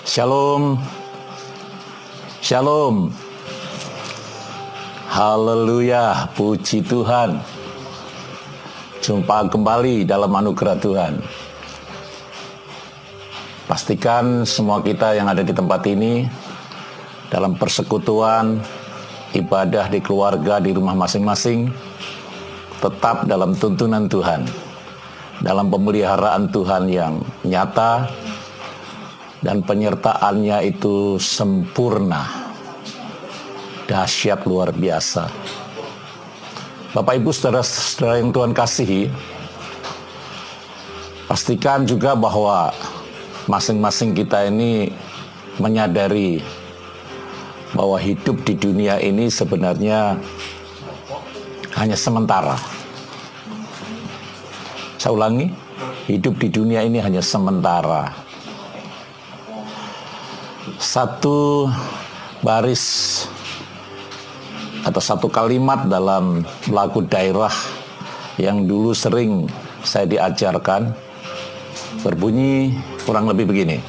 Shalom, Shalom, haleluya, puji Tuhan. Jumpa kembali dalam anugerah Tuhan. Pastikan semua kita yang ada di tempat ini dalam persekutuan, ibadah di keluarga, di rumah masing-masing, tetap dalam tuntunan Tuhan, dalam pemeliharaan Tuhan yang nyata, dan penyertaannya itu sempurna, dahsyat, luar biasa. Bapak Ibu saudara-saudara yang Tuhan kasihi, pastikan juga bahwa masing-masing kita ini menyadari bahwa hidup di dunia ini sebenarnya hanya sementara. Saya ulangi, hidup di dunia ini hanya sementara. Satu baris atau satu kalimat dalam lagu daerah yang dulu sering saya diajarkan berbunyi kurang lebih begini.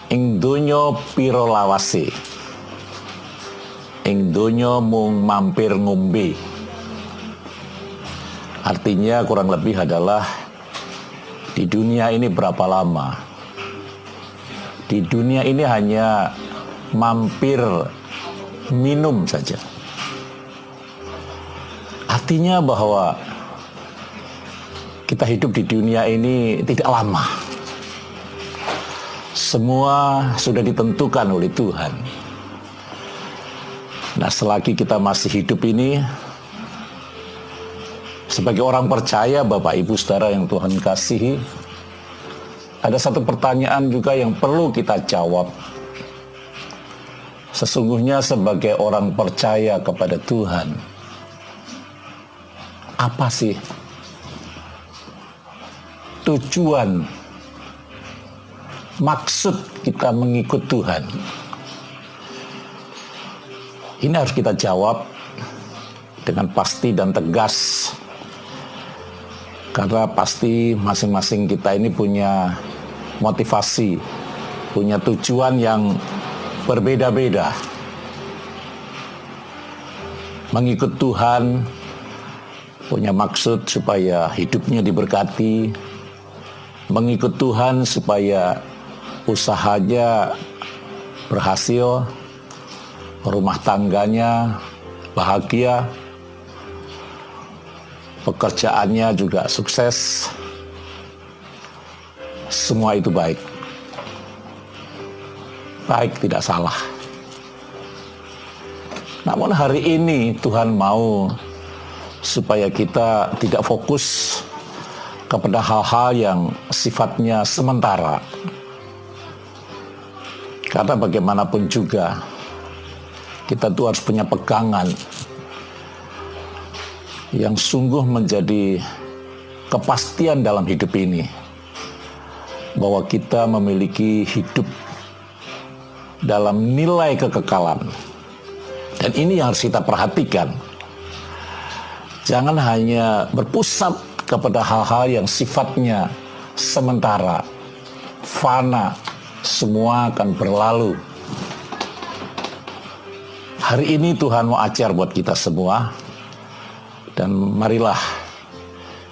Ing donya piro lawase, ing donya mung mampir ngombe. Artinya kurang lebih adalah di dunia ini berapa lama? Di dunia ini hanya mampir minum saja. Artinya bahwa kita hidup di dunia ini tidak lama. Semua sudah ditentukan oleh Tuhan. Nah, selagi kita masih hidup ini, sebagai orang percaya, Bapak Ibu Saudara yang Tuhan kasihi, ada satu pertanyaan juga yang perlu kita jawab. Sesungguhnya sebagai orang percaya kepada Tuhan, apa sih tujuan, maksud kita mengikut Tuhan? Ini harus kita jawab dengan pasti dan tegas. Karena pasti masing-masing kita ini punya motivasi, punya tujuan yang berbeda-beda. Mengikut Tuhan punya maksud supaya hidupnya diberkati. Mengikut Tuhan supaya usahanya berhasil, rumah tangganya bahagia, pekerjaannya juga sukses. Semua itu baik. Baik, tidak salah. Namun hari ini Tuhan mau supaya kita tidak fokus kepada hal-hal yang sifatnya sementara. Karena bagaimanapun juga kita tuh harus punya pegangan yang sungguh menjadi kepastian dalam hidup ini, bahwa kita memiliki hidup dalam nilai kekekalan. Dan ini yang harus kita perhatikan. Jangan hanya berpusat kepada hal-hal yang sifatnya sementara, fana, semua akan berlalu. Hari ini Tuhan mau ajar buat kita semua. Dan marilah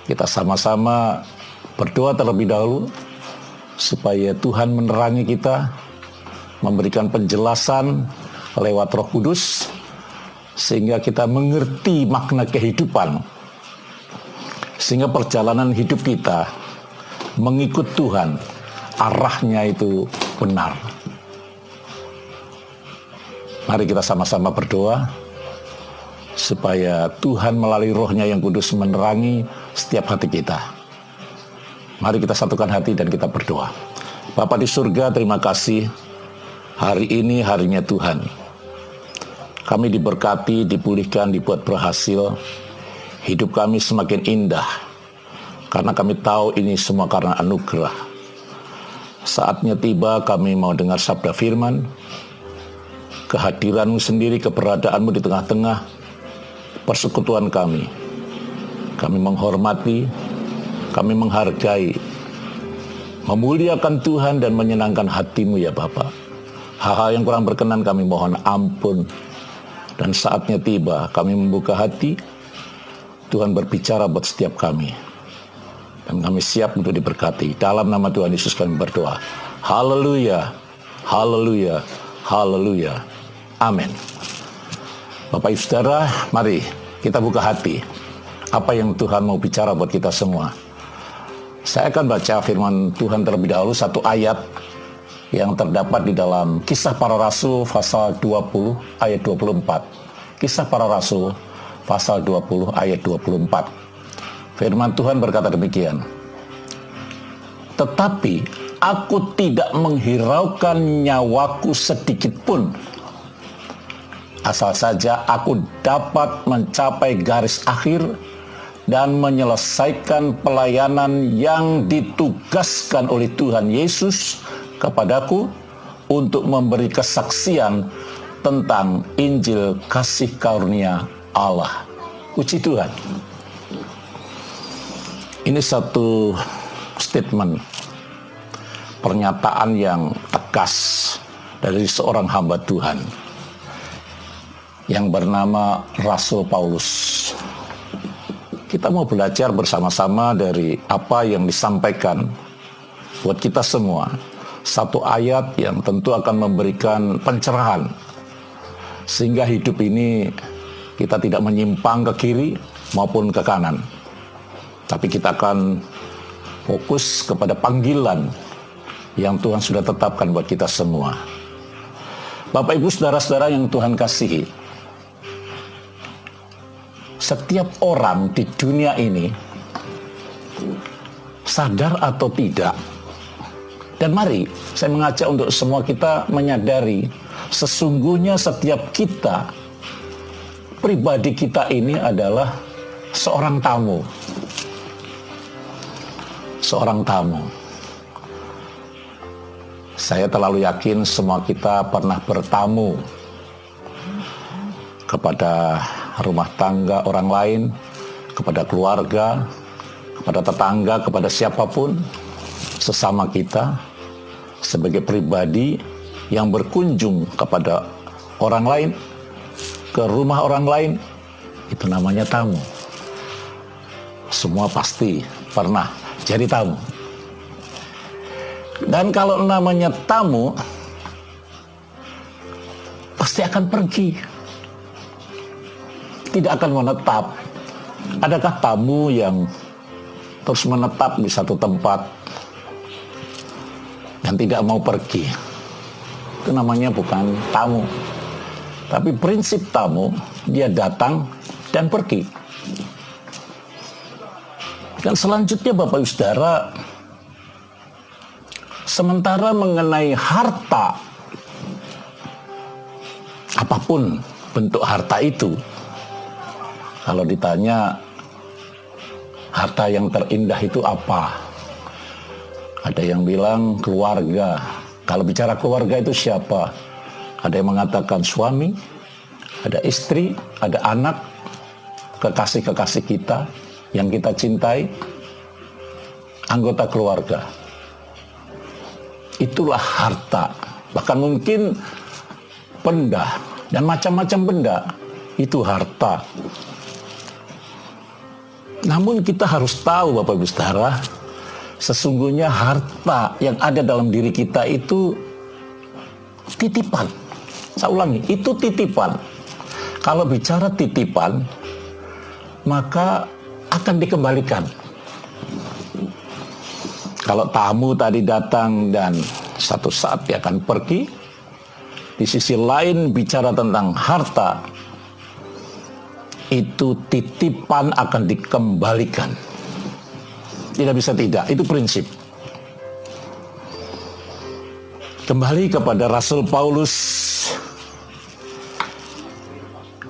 kita sama-sama berdoa terlebih dahulu supaya Tuhan menerangi kita, memberikan penjelasan lewat Roh Kudus, sehingga kita mengerti makna kehidupan, sehingga perjalanan hidup kita mengikut Tuhan, arahnya itu benar. Mari kita sama-sama berdoa supaya Tuhan melalui Roh-Nya yang kudus menerangi setiap hati kita. Mari kita satukan hati dan kita berdoa. Bapa di surga, terima kasih. Hari ini harinya Tuhan. Kami diberkati, dipulihkan, dibuat berhasil. Hidup kami semakin indah. Karena kami tahu ini semua karena anugerah. Saatnya tiba kami mau dengar sabda firman. Kehadiran-Mu sendiri, keberadaanmu di tengah-tengah persekutuan kami. Kami menghormati, kami menghargai memuliakan Tuhan dan menyenangkan hati-Mu ya Bapa. Hal-hal yang kurang berkenan kami mohon ampun. Dan saatnya tiba kami membuka hati, Tuhan berbicara buat setiap kami. Dan kami siap untuk diberkati. Dalam nama Tuhan Yesus kami berdoa. Haleluya, haleluya, haleluya. Amin. Bapak Ibu Saudara, mari kita buka hati. Apa yang Tuhan mau bicara buat kita semua. Saya akan baca firman Tuhan terlebih dahulu, satu ayat yang terdapat di dalam Kisah Para Rasul pasal 20 ayat 24. Kisah Para Rasul pasal 20 ayat 24. Firman Tuhan berkata demikian. Tetapi aku tidak menghiraukan nyawaku sedikit pun, asal saja aku dapat mencapai garis akhir dan menyelesaikan pelayanan yang ditugaskan oleh Tuhan Yesus kepadaku untuk memberi kesaksian tentang Injil kasih karunia Allah. Puji Tuhan. Ini satu statement, pernyataan yang tegas dari seorang hamba Tuhan yang bernama Rasul Paulus. Kita mau belajar bersama-sama dari apa yang disampaikan buat kita semua. Satu ayat yang tentu akan memberikan pencerahan, sehingga hidup ini kita tidak menyimpang ke kiri maupun ke kanan. Tapi kita akan fokus kepada panggilan yang Tuhan sudah tetapkan buat kita semua. Bapak Ibu Saudara-saudara yang Tuhan kasihi, setiap orang di dunia ini, sadar atau tidak, dan mari saya mengajak untuk semua kita menyadari, sesungguhnya setiap kita, pribadi kita ini adalah seorang tamu. Seorang tamu. Saya terlalu yakin semua kita pernah bertamu kepada rumah tangga orang lain, kepada keluarga, kepada tetangga, kepada siapapun, sesama kita, sebagai pribadi yang berkunjung kepada orang lain, ke rumah orang lain, itu namanya tamu. Semua pasti pernah jadi tamu. Dan kalau namanya tamu, pasti akan pergi, tidak akan menetap. Adakah tamu yang terus menetap di satu tempat dan tidak mau pergi? Itu namanya bukan tamu. Tapi prinsip tamu, dia datang dan pergi. Dan selanjutnya Bapak Ibu Saudara, sementara mengenai harta, apapun bentuk harta itu, kalau ditanya harta yang terindah itu apa? Ada yang bilang keluarga. Kalau bicara keluarga itu siapa? Ada yang mengatakan suami, ada istri, ada anak, kekasih-kekasih kita yang kita cintai, anggota keluarga. Itulah harta. Bahkan mungkin benda dan macam-macam benda, itu harta. Namun kita harus tahu Bapak Ibu Saudara, sesungguhnya harta yang ada dalam diri kita itu titipan. Saya ulangi, itu titipan. Kalau bicara titipan, maka akan dikembalikan. Kalau tamu tadi datang dan satu saat dia akan pergi, di sisi lain bicara tentang harta, itu titipan akan dikembalikan. Tidak bisa tidak, itu prinsip. Kembali kepada Rasul Paulus,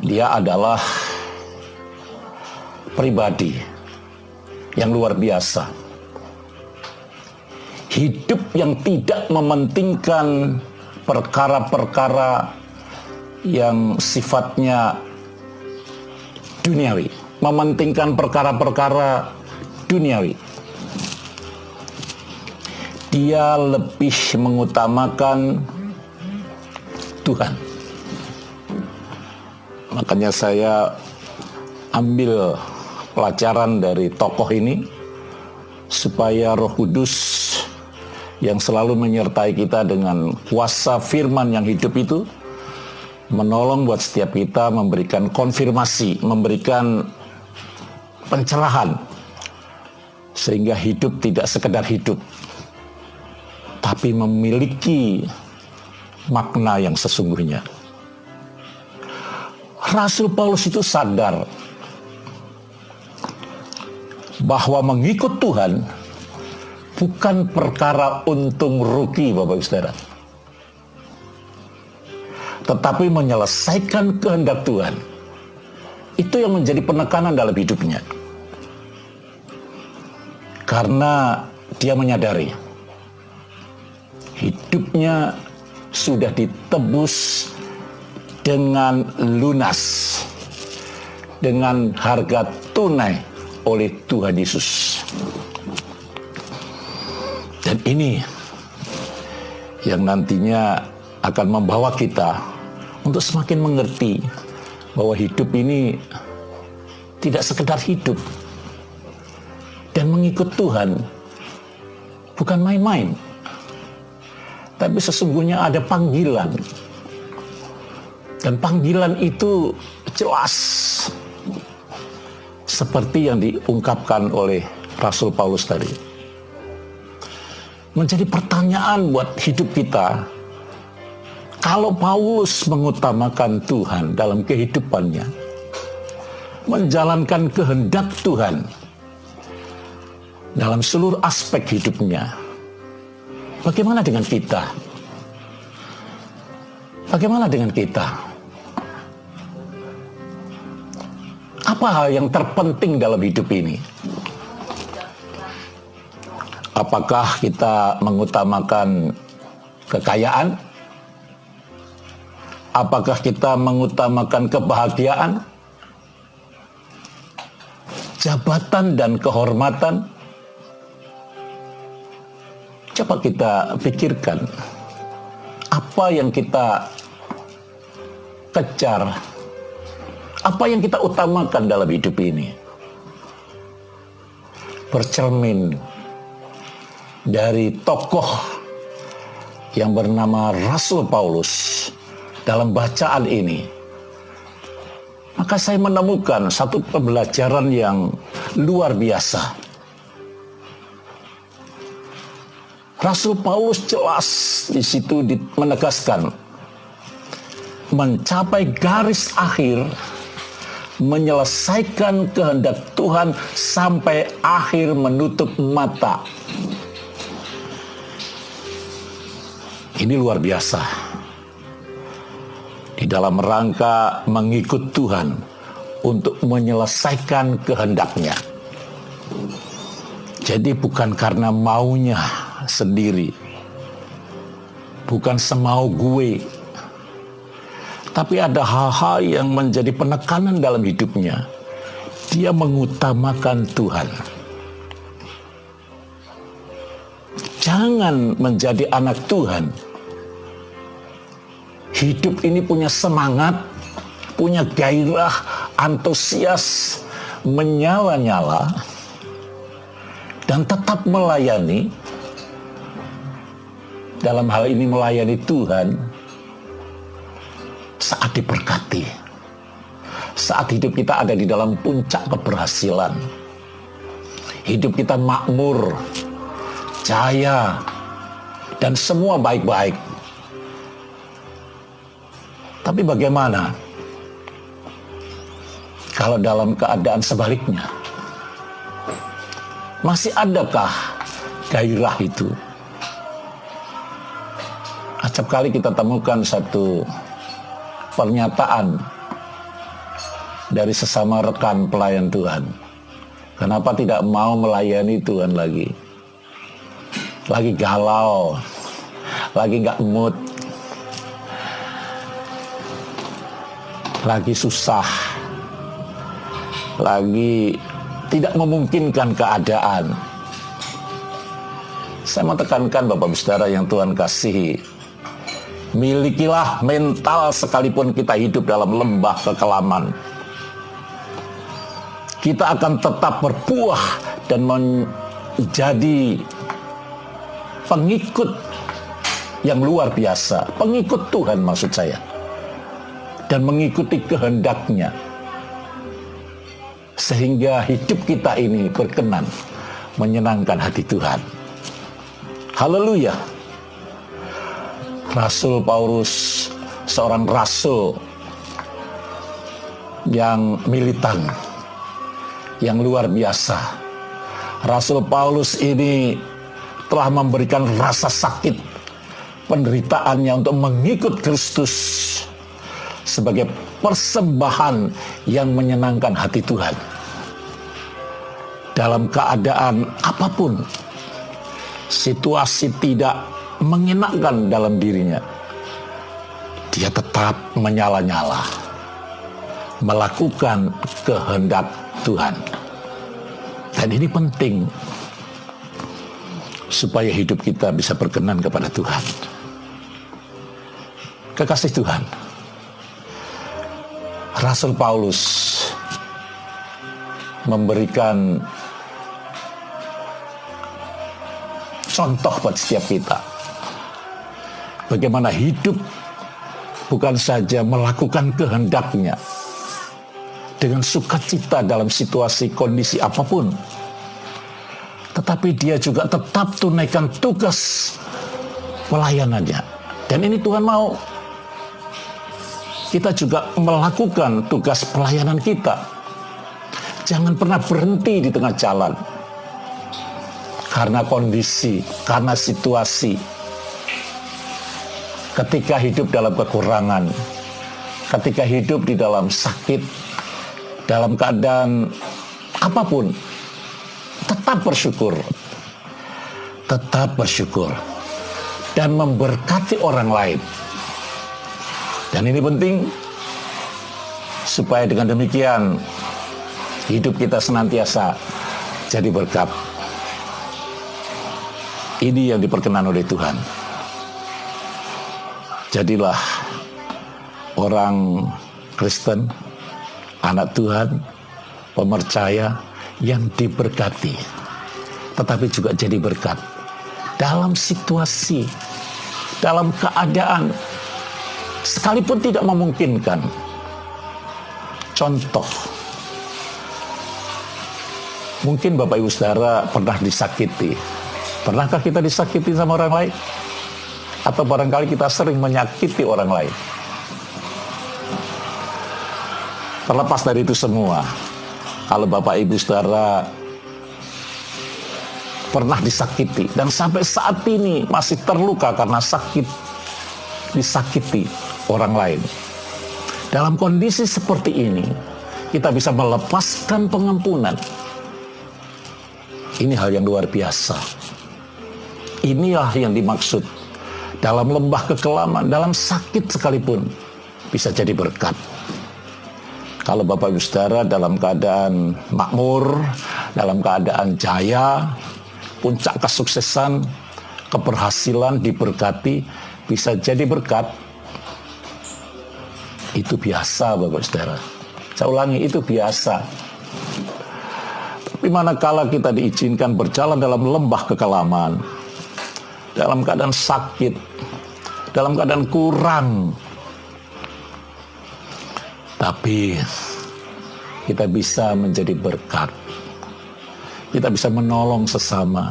dia adalah pribadi yang luar biasa. Hidup yang tidak mementingkan perkara-perkara yang sifatnya duniawi, mementingkan perkara-perkara duniawi. dia lebih mengutamakan Tuhan. Makanya saya ambil pelajaran dari tokoh ini supaya Roh Kudus yang selalu menyertai kita dengan kuasa firman yang hidup itu menolong buat setiap kita, memberikan konfirmasi, memberikan pencerahan sehingga hidup tidak sekedar hidup tapi memiliki makna yang sesungguhnya. Rasul Paulus itu sadar bahwa mengikut Tuhan bukan perkara untung rugi, Bapak Ibu Saudara, tetapi menyelesaikan kehendak Tuhan. Itu yang menjadi penekanan dalam hidupnya. Karena dia menyadari hidupnya sudah ditebus dengan lunas, dengan harga tunai oleh Tuhan Yesus. Dan ini yang nantinya akan membawa kita untuk semakin mengerti bahwa hidup ini tidak sekedar hidup. Dan mengikut Tuhan bukan main-main, tapi sesungguhnya ada panggilan. Dan panggilan itu jelas, seperti yang diungkapkan oleh Rasul Paulus tadi. Menjadi pertanyaan buat hidup kita, kalau Paulus mengutamakan Tuhan dalam kehidupannya, menjalankan kehendak Tuhan dalam seluruh aspek hidupnya, bagaimana dengan kita? Bagaimana dengan kita? Apa hal yang terpenting dalam hidup ini? Apakah kita mengutamakan kekayaan? Apakah kita mengutamakan kebahagiaan? Jabatan dan kehormatan? Coba kita pikirkan, apa yang kita kejar, apa yang kita utamakan dalam hidup ini, bercermin dari tokoh yang bernama Rasul Paulus dalam bacaan ini. Maka saya menemukan satu pembelajaran yang luar biasa. Rasul Paulus jelas di situ menegaskan, mencapai garis akhir, menyelesaikan kehendak Tuhan sampai akhir menutup mata. Ini luar biasa. Di dalam rangka mengikut Tuhan untuk menyelesaikan kehendaknya. Jadi bukan karena maunya sendiri, bukan semau gue, tapi ada hal-hal yang menjadi penekanan dalam hidupnya. Dia mengutamakan Tuhan. Jangan menjadi anak Tuhan. Hidup ini punya semangat, punya gairah, antusias, menyala-nyala, dan tetap melayani. Dalam hal ini melayani Tuhan saat diberkati, saat hidup kita ada di dalam puncak keberhasilan, hidup kita makmur, jaya, dan semua baik-baik. Tapi bagaimana kalau dalam keadaan sebaliknya? Masih adakah gairah itu? Acap kali kita temukan satu pernyataan dari sesama rekan pelayan Tuhan. Kenapa tidak mau melayani Tuhan lagi? Lagi galau, lagi gak mood, lagi susah, lagi tidak memungkinkan keadaan. Saya mau tekankan Bapak Saudara yang Tuhan kasihi, milikilah mental sekalipun kita hidup dalam lembah kekelaman, kita akan tetap berbuah dan menjadi pengikut yang luar biasa, pengikut Tuhan maksud saya, dan mengikuti kehendaknya, sehingga hidup kita ini berkenan, menyenangkan hati Tuhan. Haleluya. Rasul Paulus, seorang rasul yang militan, yang luar biasa. Rasul Paulus ini telah memberikan rasa sakit penderitaannya untuk mengikut Kristus sebagai persembahan yang menyenangkan hati Tuhan. Dalam keadaan apapun, situasi tidak mengenakan dalam dirinya, dia tetap menyala-nyala melakukan kehendak Tuhan. Dan ini penting supaya hidup kita bisa berkenan kepada Tuhan. Kekasih Tuhan, Rasul Paulus memberikan contoh buat setiap kita, bagaimana hidup bukan saja melakukan kehendaknya dengan sukacita dalam situasi kondisi apapun, tetapi dia juga tetap tunaikan tugas pelayanannya. Dan ini Tuhan mau kita juga melakukan tugas pelayanan kita. Jangan pernah berhenti di tengah jalan karena kondisi, karena situasi. Ketika hidup dalam kekurangan, ketika hidup di dalam sakit, dalam keadaan apapun, tetap bersyukur. Tetap bersyukur. Dan memberkati orang lain. Dan ini penting, supaya dengan demikian hidup kita senantiasa jadi berkat. Ini yang diperkenan oleh Tuhan. Jadilah orang Kristen, anak Tuhan, pemercaya yang diberkati, tetapi juga jadi berkat dalam situasi, dalam keadaan sekalipun tidak memungkinkan. Contoh, mungkin Bapak Ibu Saudara pernah disakiti. Pernahkah kita disakiti sama orang lain? Atau barangkali kita sering menyakiti orang lain? Terlepas dari itu semua, kalau Bapak Ibu Saudara pernah disakiti dan sampai saat ini masih terluka karena sakit, disakiti orang lain, dalam kondisi seperti ini kita bisa melepaskan pengampunan. Ini hal yang luar biasa. Inilah yang dimaksud dalam lembah kekelaman, dalam sakit sekalipun bisa jadi berkat. Kalau Bapak Ibu Saudara dalam keadaan makmur, dalam keadaan jaya, puncak kesuksesan, keberhasilan, diberkati, bisa jadi berkat. Itu biasa Bapak Saudara. Saya ulangi, itu biasa. Tapi manakala kita diizinkan berjalan dalam lembah kekelaman, dalam keadaan sakit, dalam keadaan kurang, tapi kita bisa menjadi berkat. Kita bisa menolong sesama.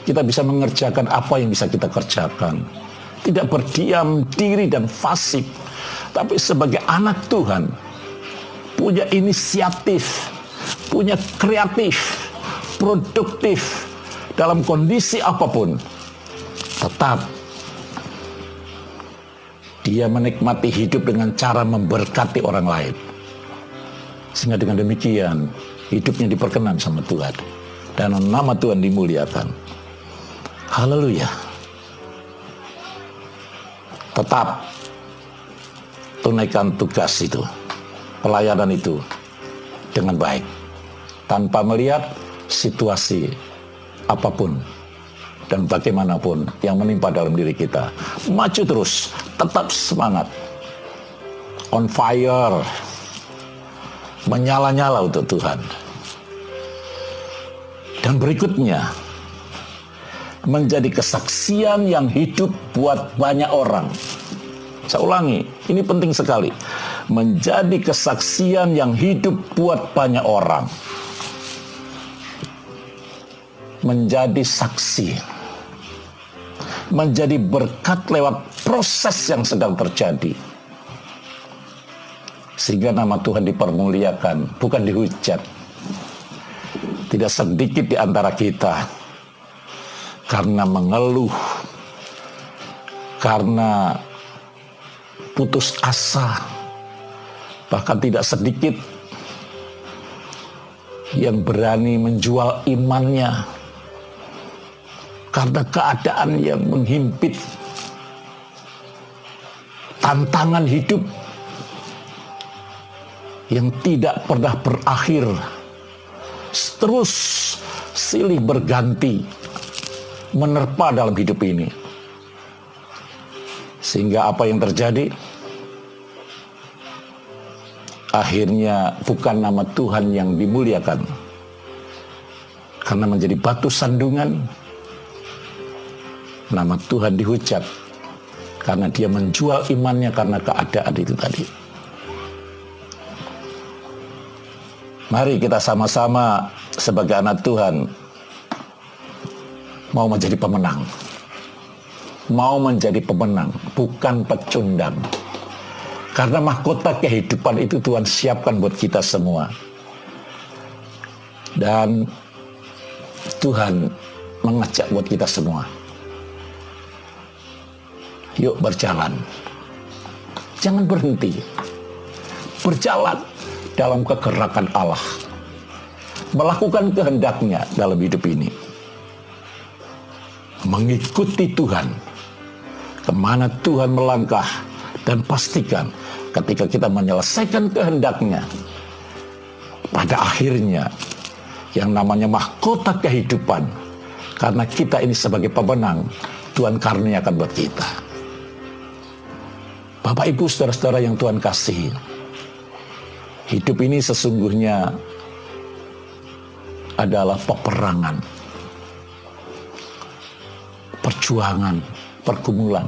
Kita bisa mengerjakan apa yang bisa kita kerjakan. Tidak berdiam diri dan fasik, tapi sebagai anak Tuhan, punya inisiatif, punya kreatif, produktif, dalam kondisi apapun. Tetap dia menikmati hidup dengan cara memberkati orang lain. Sehingga dengan demikian hidupnya diperkenan sama Tuhan. Dan nama Tuhan dimuliakan. Haleluya. Tetap tunaikan tugas itu, pelayanan itu dengan baik. Tanpa melihat situasi apapun. dan bagaimanapun yang menimpa dalam diri kita. Maju terus, tetap semangat, on fire, menyala-nyala untuk Tuhan. Dan berikutnya, menjadi kesaksian yang hidup buat banyak orang. Saya ulangi, ini penting sekali. Menjadi kesaksian yang hidup buat banyak orang. Menjadi saksi. Menjadi berkat lewat proses yang sedang terjadi. Sehingga nama Tuhan dipermuliakan, bukan dihujat. Tidak sedikit di antara kita karena mengeluh, karena putus asa, bahkan tidak sedikit yang berani menjual imannya karena keadaan yang menghimpit, tantangan hidup yang tidak pernah berakhir, terus silih berganti menerpa dalam hidup ini. Sehingga apa yang terjadi? Akhirnya bukan nama Tuhan yang dimuliakan, karena menjadi batu sandungan. Nama Tuhan dihujat karena dia menjual imannya karena keadaan itu tadi. Mari kita sama-sama sebagai anak Tuhan mau menjadi pemenang. Mau menjadi pemenang, bukan pecundang. Karena mahkota kehidupan itu Tuhan siapkan buat kita semua. Dan Tuhan mengajak buat kita semua. Yuk berjalan. Jangan berhenti. Berjalan dalam kegerakan Allah. Melakukan kehendaknya dalam hidup ini. Mengikuti Tuhan. Kemana Tuhan melangkah. Dan pastikan ketika kita menyelesaikan kehendaknya, pada akhirnya yang namanya mahkota kehidupan, karena kita ini sebagai pemenang, Tuhan karuniakan buat kita. Bapak Ibu saudara-saudara yang Tuhan kasihi, hidup ini sesungguhnya adalah peperangan, perjuangan, pergumulan.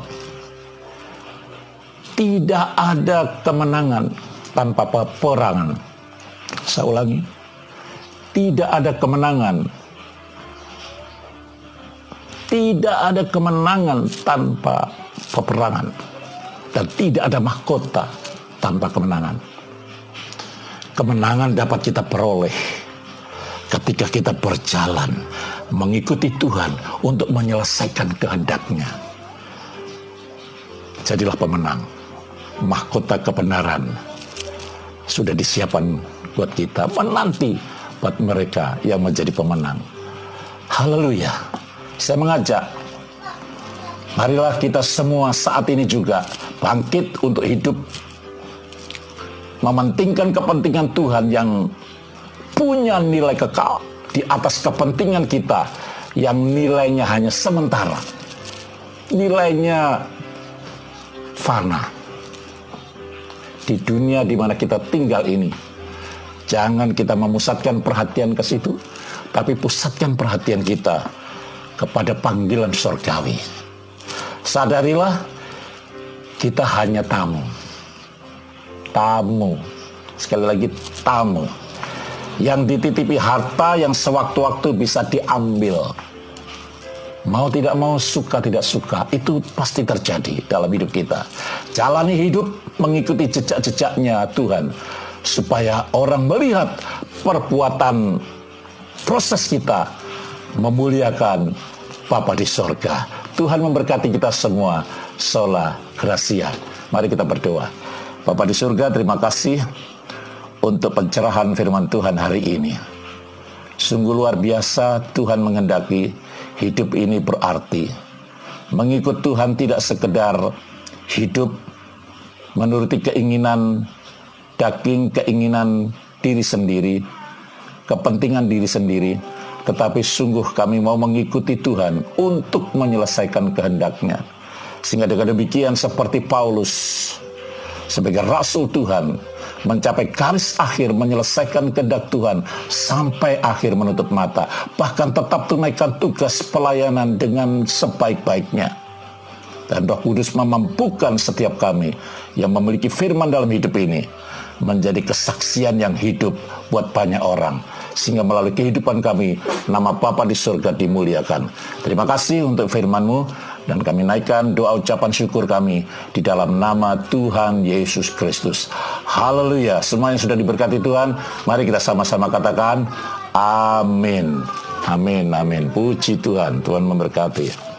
Tidak ada kemenangan tanpa peperangan. Saya ulangi, tidak ada kemenangan. Tidak ada kemenangan tanpa peperangan. Dan tidak ada mahkota tanpa kemenangan. Kemenangan dapat kita peroleh ketika kita berjalan mengikuti Tuhan untuk menyelesaikan kehendak-Nya. Jadilah pemenang. Mahkota kebenaran sudah disiapkan buat kita, menanti buat mereka yang menjadi pemenang. Haleluya. Saya mengajak, marilah kita semua saat ini juga bangkit untuk hidup, mementingkan kepentingan Tuhan yang punya nilai kekal di atas kepentingan kita yang nilainya hanya sementara, nilainya fana. Di dunia di mana kita tinggal ini, jangan kita memusatkan perhatian ke situ, tapi pusatkan perhatian kita kepada panggilan surgawi. Sadarilah, kita hanya tamu. Tamu. Sekali lagi, tamu. Yang dititipi harta yang sewaktu-waktu bisa diambil. Mau tidak mau, suka tidak suka, itu pasti terjadi dalam hidup kita. Jalani hidup mengikuti jejak-jejaknya Tuhan, supaya orang melihat perbuatan proses kita memuliakan Bapa di sorga. Tuhan memberkati kita semua. Sola Gracia. Mari kita berdoa. Bapa di surga, terima kasih untuk pencerahan firman Tuhan hari ini. Sungguh luar biasa Tuhan menghendaki hidup ini berarti. Mengikut Tuhan tidak sekedar hidup menuruti keinginan daging, keinginan diri sendiri, kepentingan diri sendiri, tetapi sungguh kami mau mengikuti Tuhan untuk menyelesaikan kehendak-Nya. Sehingga dengan demikian seperti Paulus sebagai Rasul Tuhan mencapai garis akhir menyelesaikan kehendak Tuhan sampai akhir menutup mata, bahkan tetap tunaikan tugas pelayanan dengan sebaik-baiknya. Dan Roh Kudus memampukan setiap kami yang memiliki firman dalam hidup ini menjadi kesaksian yang hidup buat banyak orang, sehingga melalui kehidupan kami nama Bapa di surga dimuliakan. Terima kasih untuk firman-Mu, dan kami naikkan doa ucapan syukur kami di dalam nama Tuhan Yesus Kristus. Haleluya. Semua yang sudah diberkati Tuhan, mari kita sama-sama katakan amin. Amin, amin. Puji Tuhan. Tuhan memberkati.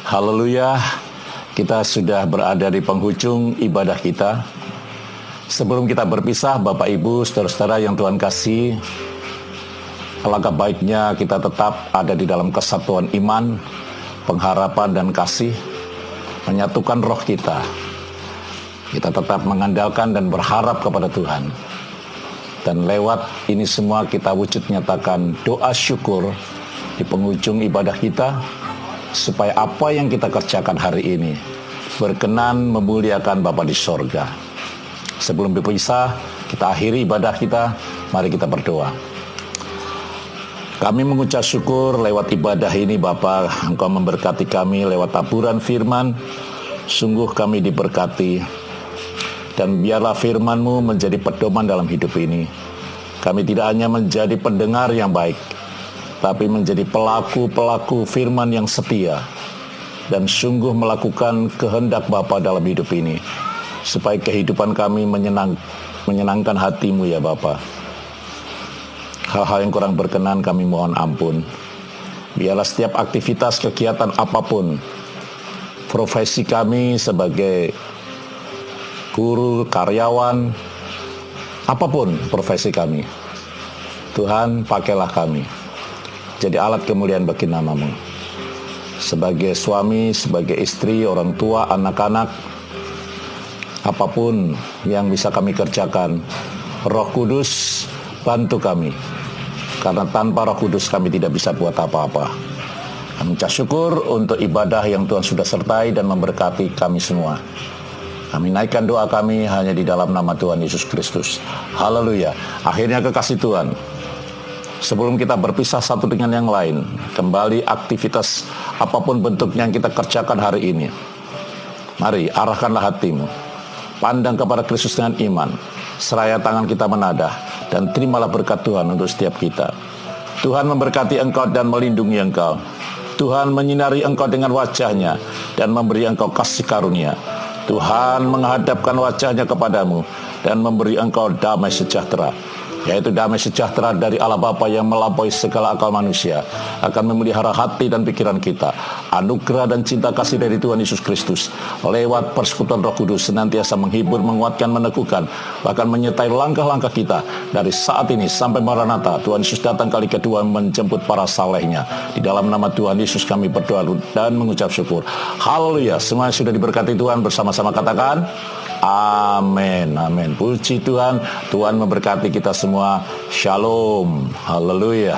Haleluya, kita sudah berada di penghujung ibadah kita. Sebelum kita berpisah, Bapak Ibu, saudara-saudara yang Tuhan kasih, alangkah baiknya kita tetap ada di dalam kesatuan iman, pengharapan dan kasih, menyatukan roh kita. Kita tetap mengandalkan dan berharap kepada Tuhan. Dan lewat ini semua kita wujud nyatakan doa syukur di penghujung ibadah kita, supaya apa yang kita kerjakan hari ini berkenan memuliakan Bapa di sorga. Sebelum berpisah, kita akhiri ibadah kita, mari kita berdoa. Kami mengucap syukur lewat ibadah ini Bapa, Engkau memberkati kami lewat taburan firman. Sungguh kami diberkati, dan biarlah firman-Mu menjadi pedoman dalam hidup ini. Kami tidak hanya menjadi pendengar yang baik, tapi menjadi pelaku-pelaku firman yang setia dan sungguh melakukan kehendak Bapa dalam hidup ini, supaya kehidupan kami menyenangkan hati-Mu ya Bapa. Hal-hal yang kurang berkenan kami mohon ampun. Biarlah setiap aktivitas kegiatan apapun, profesi kami sebagai guru, karyawan, apapun profesi kami, Tuhan pakailah kami jadi alat kemuliaan bagi nama-Mu. Sebagai suami, sebagai istri, orang tua, anak-anak, apapun yang bisa kami kerjakan, Roh Kudus bantu kami. Karena tanpa Roh Kudus kami tidak bisa buat apa-apa. Kami ucap syukur untuk ibadah yang Tuhan sudah sertai dan memberkati kami semua. Kami naikkan doa kami hanya di dalam nama Tuhan Yesus Kristus. Haleluya. Akhirnya kekasih Tuhan, sebelum kita berpisah satu dengan yang lain, kembali aktivitas apapun bentuknya yang kita kerjakan hari ini, mari arahkanlah hatimu, pandang kepada Kristus dengan iman, seraya tangan kita menadah, dan terimalah berkat Tuhan untuk setiap kita. Tuhan memberkati engkau dan melindungi engkau. Tuhan menyinari engkau dengan wajah-Nya dan memberi engkau kasih karunia. Tuhan menghadapkan wajah-Nya kepadamu dan memberi engkau damai sejahtera, yaitu damai sejahtera dari Allah Bapa yang melampaui segala akal manusia, akan memelihara hati dan pikiran kita. Anugerah dan cinta kasih dari Tuhan Yesus Kristus lewat persekutuan Roh Kudus senantiasa menghibur, menguatkan, meneguhkan, bahkan menyertai langkah-langkah kita dari saat ini sampai Maranatha. Tuhan Yesus datang kali kedua menjemput para saleh-Nya. Di dalam nama Tuhan Yesus kami berdoa dan mengucap syukur. Haleluya. Semua sudah diberkati Tuhan, bersama-sama katakan amin, amin. Puji Tuhan. Tuhan memberkati kita semua. Shalom. Haleluya.